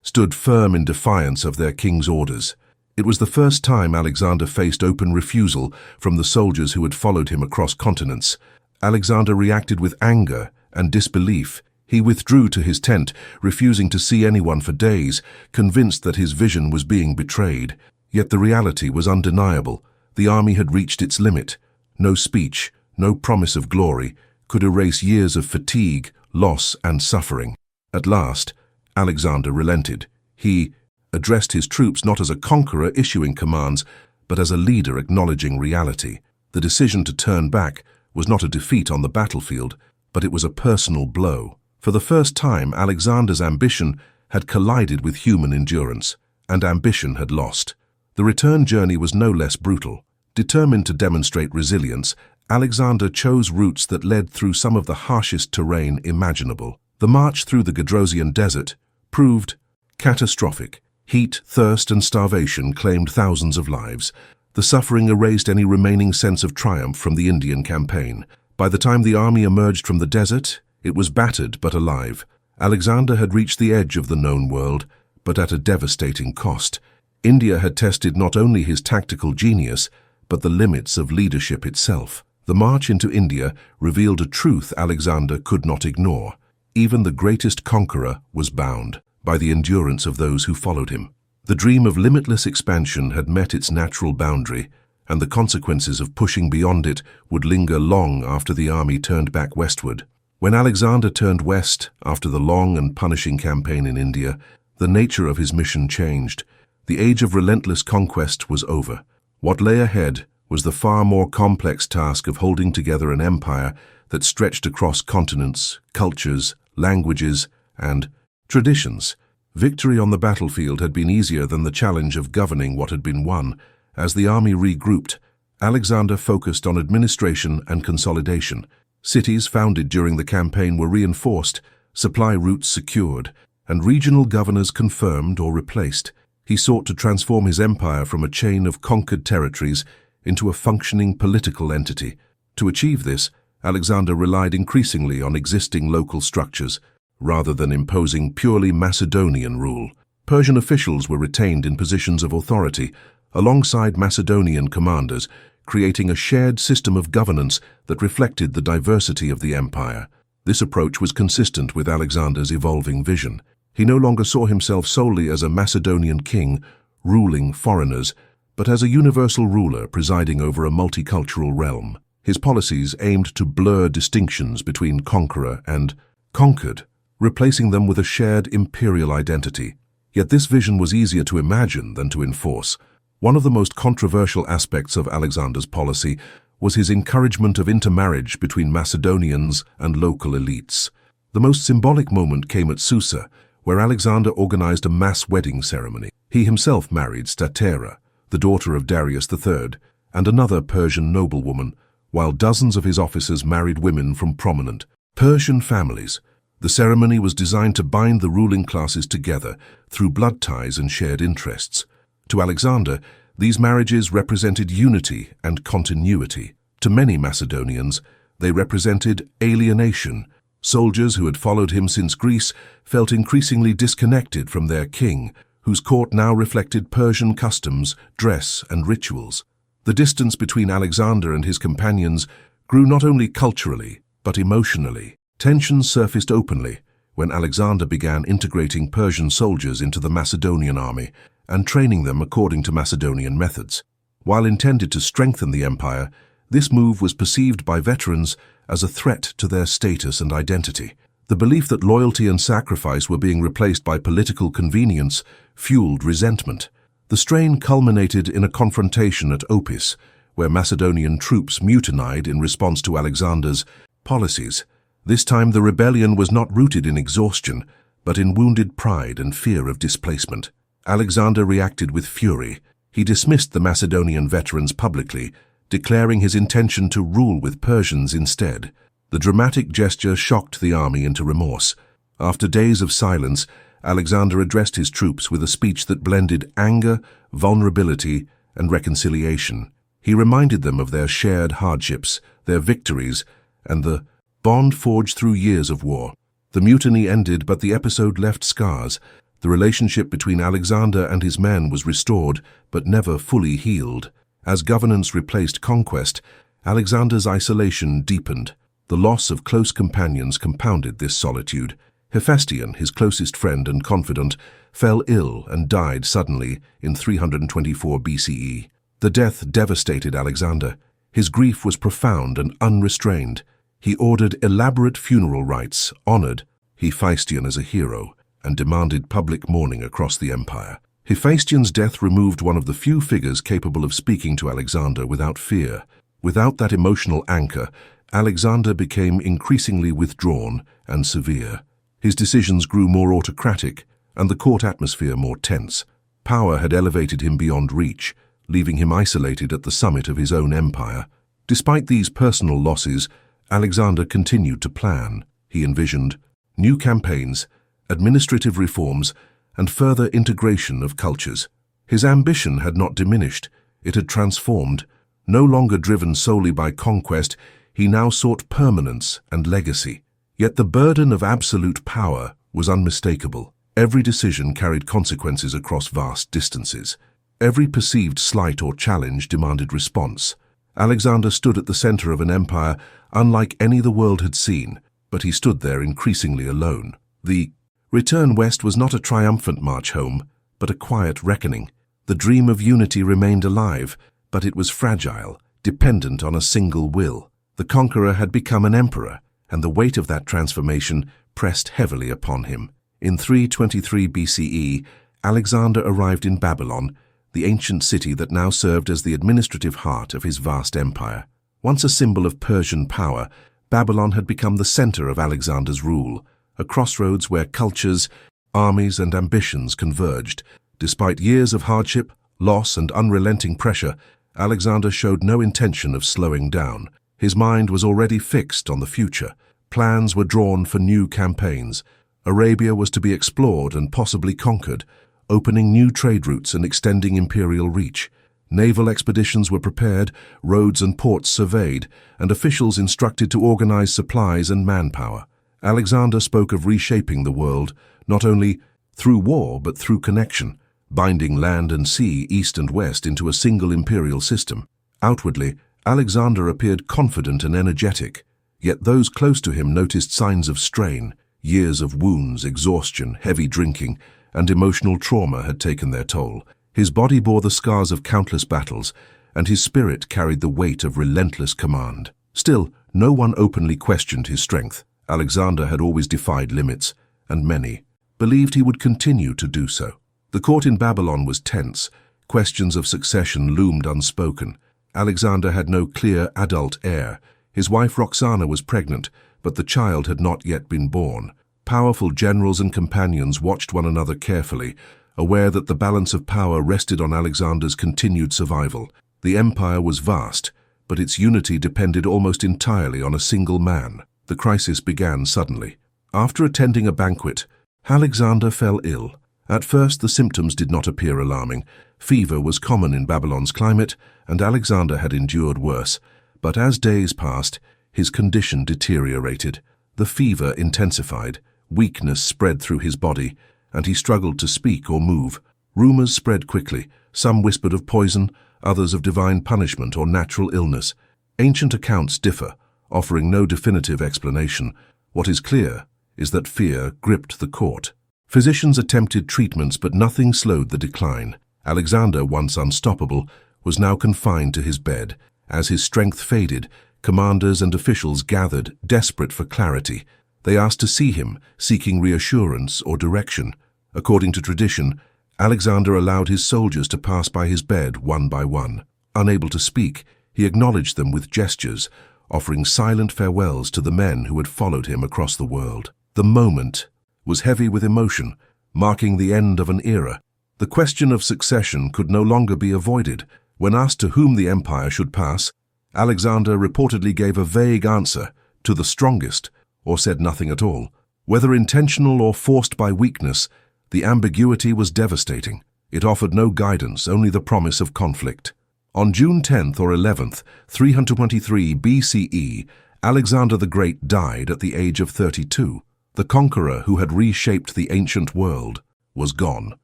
stood firm in defiance of their king's orders. It was the first time Alexander faced open refusal from the soldiers who had followed him across continents. Alexander reacted with anger and disbelief. He withdrew to his tent, refusing to see anyone for days, convinced that his vision was being betrayed. Yet the reality was undeniable. The army had reached its limit. No speech, no promise of glory, could erase years of fatigue, loss, and suffering. At last, Alexander relented. He addressed his troops not as a conqueror issuing commands, but as a leader acknowledging reality. The decision to turn back was not a defeat on the battlefield, but it was a personal blow. For the first time, Alexander's ambition had collided with human endurance, and ambition had lost. The return journey was no less brutal. Determined to demonstrate resilience, Alexander chose routes that led through some of the harshest terrain imaginable. The march through the Gedrosian desert proved catastrophic. Heat, thirst, and starvation claimed thousands of lives. The suffering erased any remaining sense of triumph from the Indian campaign. By the time the army emerged from the desert, it was battered but alive. Alexander had reached the edge of the known world, but at a devastating cost. India had tested not only his tactical genius, but the limits of leadership itself. The march into India revealed a truth Alexander could not ignore. Even the greatest conqueror was bound by the endurance of those who followed him. The dream of limitless expansion had met its natural boundary, and the consequences of pushing beyond it would linger long after the army turned back westward. When Alexander turned west after the long and punishing campaign in India, the nature of his mission changed. The age of relentless conquest was over. What lay ahead was the far more complex task of holding together an empire that stretched across continents, cultures, languages, and traditions. Victory on the battlefield had been easier than the challenge of governing what had been won. As the army regrouped, Alexander focused on administration and consolidation. Cities founded during the campaign were reinforced, supply routes secured, and regional governors confirmed or replaced. He sought to transform his empire from a chain of conquered territories into a functioning political entity. To achieve this, Alexander relied increasingly on existing local structures, rather than imposing purely Macedonian rule. Persian officials were retained in positions of authority, alongside Macedonian commanders, creating a shared system of governance that reflected the diversity of the empire. This approach was consistent with Alexander's evolving vision. He no longer saw himself solely as a Macedonian king ruling foreigners, but as a universal ruler presiding over a multicultural realm. His policies aimed to blur distinctions between conqueror and conquered, replacing them with a shared imperial identity. Yet this vision was easier to imagine than to enforce. One of the most controversial aspects of Alexander's policy was his encouragement of intermarriage between Macedonians and local elites. The most symbolic moment came at Susa, where Alexander organized a mass wedding ceremony. He himself married Statera, the daughter of Darius III, and another Persian noblewoman, while dozens of his officers married women from prominent Persian families. The ceremony was designed to bind the ruling classes together through blood ties and shared interests. To Alexander, these marriages represented unity and continuity. To many Macedonians, they represented alienation. Soldiers who had followed him since Greece felt increasingly disconnected from their king, whose court now reflected Persian customs, dress, and rituals. The distance between Alexander and his companions grew not only culturally, but emotionally. Tensions surfaced openly when Alexander began integrating Persian soldiers into the Macedonian army and training them according to Macedonian methods. While intended to strengthen the empire, this move was perceived by veterans as a threat to their status and identity. The belief that loyalty and sacrifice were being replaced by political convenience fueled resentment. The strain culminated in a confrontation at Opis, where Macedonian troops mutinied in response to Alexander's policies. This time the rebellion was not rooted in exhaustion, but in wounded pride and fear of displacement. Alexander reacted with fury. He dismissed the Macedonian veterans publicly, declaring his intention to rule with Persians instead. The dramatic gesture shocked the army into remorse. After days of silence, Alexander addressed his troops with a speech that blended anger, vulnerability, and reconciliation. He reminded them of their shared hardships, their victories, and the bond forged through years of war. The mutiny ended, but the episode left scars. The relationship between Alexander and his men was restored, but never fully healed. As governance replaced conquest, Alexander's isolation deepened. The loss of close companions compounded this solitude. Hephaestion, his closest friend and confidant, fell ill and died suddenly in 324 BCE. The death devastated Alexander. His grief was profound and unrestrained. He ordered elaborate funeral rites, honored Hephaestion as a hero, and demanded public mourning across the empire. Hephaestion's death removed one of the few figures capable of speaking to Alexander without fear. Without that emotional anchor, Alexander became increasingly withdrawn and severe. His decisions grew more autocratic, and the court atmosphere more tense. Power had elevated him beyond reach, leaving him isolated at the summit of his own empire. Despite these personal losses, Alexander continued to plan. He envisioned new campaigns, administrative reforms, and further integration of cultures. His ambition had not diminished, it had transformed. No longer driven solely by conquest, he now sought permanence and legacy. Yet the burden of absolute power was unmistakable. Every decision carried consequences across vast distances. Every perceived slight or challenge demanded response. Alexander stood at the center of an empire unlike any the world had seen, but he stood there increasingly alone. The return west was not a triumphant march home, but a quiet reckoning. The dream of unity remained alive, but it was fragile, dependent on a single will. The conqueror had become an emperor, and the weight of that transformation pressed heavily upon him. In 323 BCE, Alexander arrived in Babylon, the ancient city that now served as the administrative heart of his vast empire. Once a symbol of Persian power, Babylon had become the center of Alexander's rule, a crossroads where cultures, armies, and ambitions converged. Despite years of hardship, loss, and unrelenting pressure, Alexander showed no intention of slowing down. His mind was already fixed on the future. Plans were drawn for new campaigns. Arabia was to be explored and possibly conquered, opening new trade routes and extending imperial reach. Naval expeditions were prepared, roads and ports surveyed, and officials instructed to organize supplies and manpower. Alexander spoke of reshaping the world, not only through war but through connection, binding land and sea, east and west, into a single imperial system. Outwardly, Alexander appeared confident and energetic, yet those close to him noticed signs of strain. Years of wounds, exhaustion, heavy drinking, and emotional trauma had taken their toll. His body bore the scars of countless battles, and his spirit carried the weight of relentless command. Still, no one openly questioned his strength. Alexander had always defied limits, and many believed he would continue to do so. The court in Babylon was tense. Questions of succession loomed unspoken. Alexander had no clear adult heir. His wife Roxana was pregnant, but the child had not yet been born. Powerful generals and companions watched one another carefully, aware that the balance of power rested on Alexander's continued survival. The empire was vast, but its unity depended almost entirely on a single man. The crisis began suddenly. After attending a banquet, Alexander fell ill. At first, the symptoms did not appear alarming. Fever was common in Babylon's climate, and Alexander had endured worse. But as days passed, his condition deteriorated. The fever intensified, weakness spread through his body, and he struggled to speak or move. Rumors spread quickly. Some whispered of poison, others of divine punishment or natural illness. Ancient accounts differ, offering no definitive explanation. What is clear is that fear gripped the court. Physicians attempted treatments, but nothing slowed the decline. Alexander, once unstoppable, was now confined to his bed. As his strength faded, commanders and officials gathered, desperate for clarity. They asked to see him, seeking reassurance or direction. According to tradition, Alexander allowed his soldiers to pass by his bed one by one. Unable to speak, he acknowledged them with gestures, offering silent farewells to the men who had followed him across the world. The moment was heavy with emotion, marking the end of an era. The question of succession could no longer be avoided. When asked to whom the empire should pass, Alexander reportedly gave a vague answer, to the strongest, or said nothing at all. Whether intentional or forced by weakness, the ambiguity was devastating. It offered no guidance, only the promise of conflict. On June 10th or 11th, 323 BCE, Alexander the Great died at the age of 32. The conqueror who had reshaped the ancient world was gone,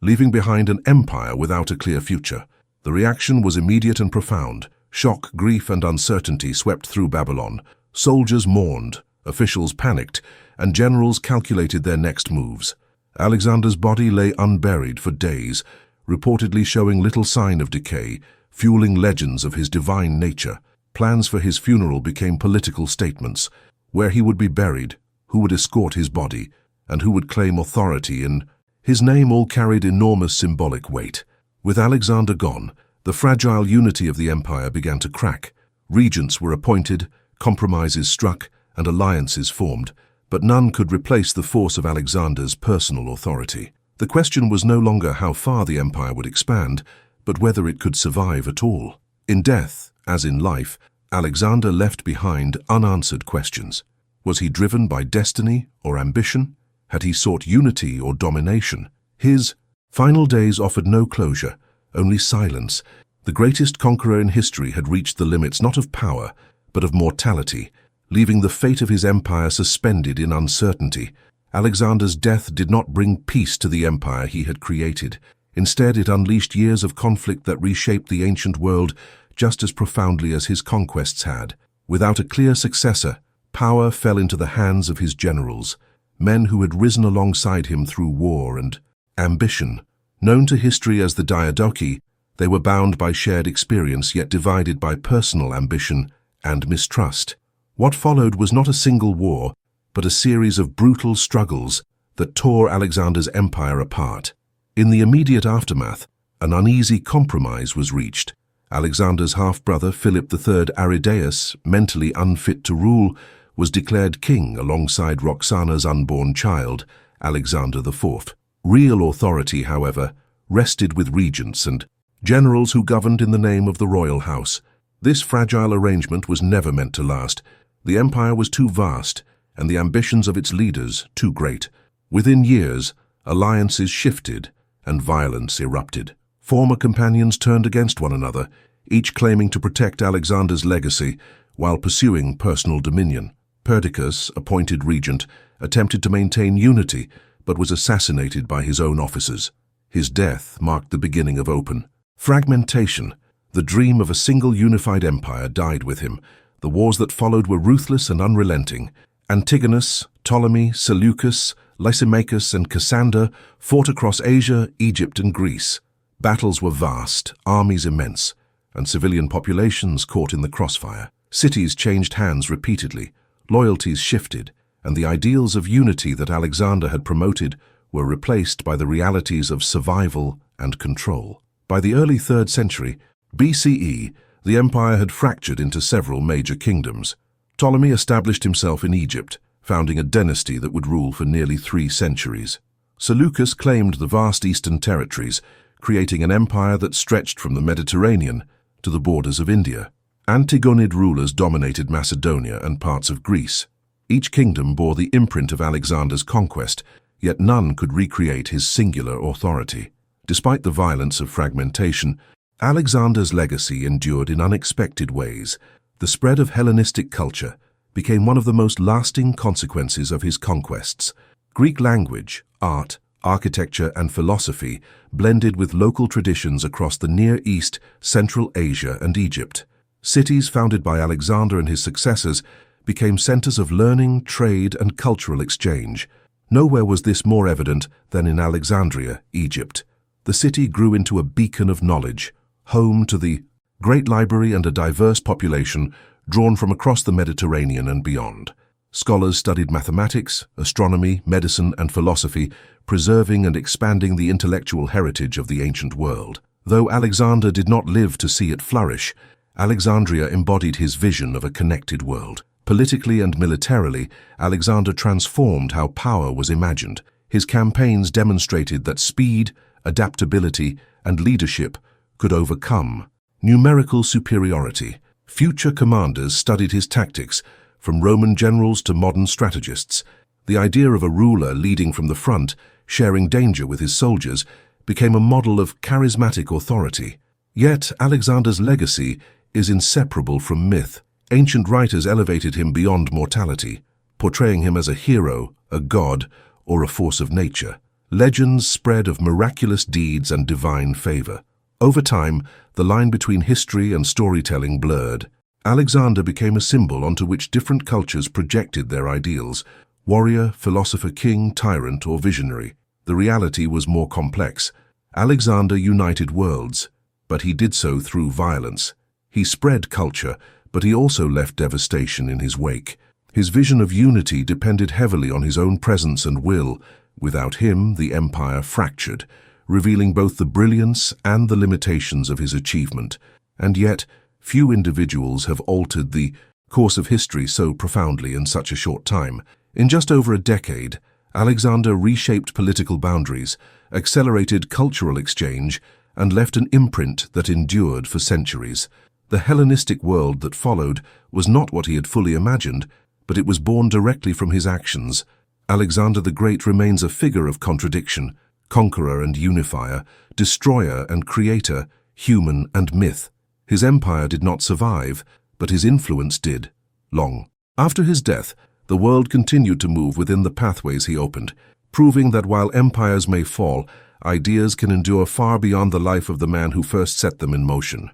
leaving behind an empire without a clear future. The reaction was immediate and profound. Shock, grief, and uncertainty swept through Babylon. Soldiers mourned, officials panicked, and generals calculated their next moves. Alexander's body lay unburied for days, reportedly showing little sign of decay, fueling legends of his divine nature. Plans for his funeral became political statements: where he would be buried, who would escort his body, and who would claim authority in his name all carried enormous symbolic weight. With Alexander gone, the fragile unity of the empire began to crack. Regents were appointed, compromises struck, and alliances formed, but none could replace the force of Alexander's personal authority. The question was no longer how far the empire would expand, but whether it could survive at all. In death, as in life, Alexander left behind unanswered questions. Was he driven by destiny or ambition? Had he sought unity or domination? His final days offered no closure, only silence. The greatest conqueror in history had reached the limits not of power, but of mortality, leaving the fate of his empire suspended in uncertainty. Alexander's death did not bring peace to the empire he had created. Instead, it unleashed years of conflict that reshaped the ancient world just as profoundly as his conquests had. Without a clear successor, power fell into the hands of his generals, men who had risen alongside him through war and ambition. Known to history as the Diadochi, they were bound by shared experience yet divided by personal ambition and mistrust. What followed was not a single war, but a series of brutal struggles that tore Alexander's empire apart. In the immediate aftermath, an uneasy compromise was reached. Alexander's half-brother Philip III Aridaeus, mentally unfit to rule, was declared king alongside Roxana's unborn child, Alexander IV. Real authority, however, rested with regents and generals who governed in the name of the royal house. This fragile arrangement was never meant to last. The empire was too vast, and the ambitions of its leaders too great. Within years, alliances shifted and violence erupted. Former companions turned against one another, each claiming to protect Alexander's legacy while pursuing personal dominion. Perdiccas, appointed regent, attempted to maintain unity, but was assassinated by his own officers. His death marked the beginning of open fragmentation. The dream of a single unified empire died with him. The wars that followed were ruthless and unrelenting. Antigonus, Ptolemy, Seleucus, Lysimachus, and Cassander fought across Asia, Egypt, and Greece. Battles were vast, armies immense, and civilian populations caught in the crossfire. Cities changed hands repeatedly, loyalties shifted, and the ideals of unity that Alexander had promoted were replaced by the realities of survival and control. By the early 3rd century BCE, the empire had fractured into several major kingdoms. Ptolemy established himself in Egypt, founding a dynasty that would rule for nearly 3 centuries. Seleucus claimed the vast eastern territories, creating an empire that stretched from the Mediterranean to the borders of India. Antigonid rulers dominated Macedonia and parts of Greece. Each kingdom bore the imprint of Alexander's conquest, yet none could recreate his singular authority. Despite the violence of fragmentation, Alexander's legacy endured in unexpected ways. The spread of Hellenistic culture became one of the most lasting consequences of his conquests. Greek language, art, architecture, and philosophy blended with local traditions across the Near East, Central Asia, and Egypt. Cities founded by Alexander and his successors became centers of learning, trade, and cultural exchange. Nowhere was this more evident than in Alexandria, Egypt. The city grew into a beacon of knowledge, home to the great library and a diverse population drawn from across the Mediterranean and beyond. Scholars studied mathematics, astronomy, medicine, and philosophy, preserving and expanding the intellectual heritage of the ancient world. Though Alexander did not live to see it flourish, Alexandria embodied his vision of a connected world. Politically and militarily, Alexander transformed how power was imagined. His campaigns demonstrated that speed, adaptability, and leadership could overcome. Numerical superiority. Future commanders studied his tactics, from Roman generals to modern strategists. The idea of a ruler leading from the front, sharing danger with his soldiers, became a model of charismatic authority. Yet Alexander's legacy is inseparable from myth. Ancient writers elevated him beyond mortality, portraying him as a hero, a god, or a force of nature. Legends spread of miraculous deeds and divine favor. Over time, the line between history and storytelling blurred. Alexander became a symbol onto which different cultures projected their ideals: warrior, philosopher, king, tyrant, or visionary. The reality was more complex. Alexander united worlds, but he did so through violence. He spread culture, but he also left devastation in his wake. His vision of unity depended heavily on his own presence and will. Without him, the empire fractured, revealing both the brilliance and the limitations of his achievement. And yet, few individuals have altered the course of history so profoundly in such a short time. In just over a decade, Alexander reshaped political boundaries, accelerated cultural exchange, and left an imprint that endured for centuries. The Hellenistic world that followed was not what he had fully imagined, but it was born directly from his actions. Alexander the Great remains a figure of contradiction, conqueror and unifier, destroyer and creator, human and myth. His empire did not survive, but his influence did. Long after his death, the world continued to move within the pathways he opened, proving that while empires may fall, ideas can endure far beyond the life of the man who first set them in motion.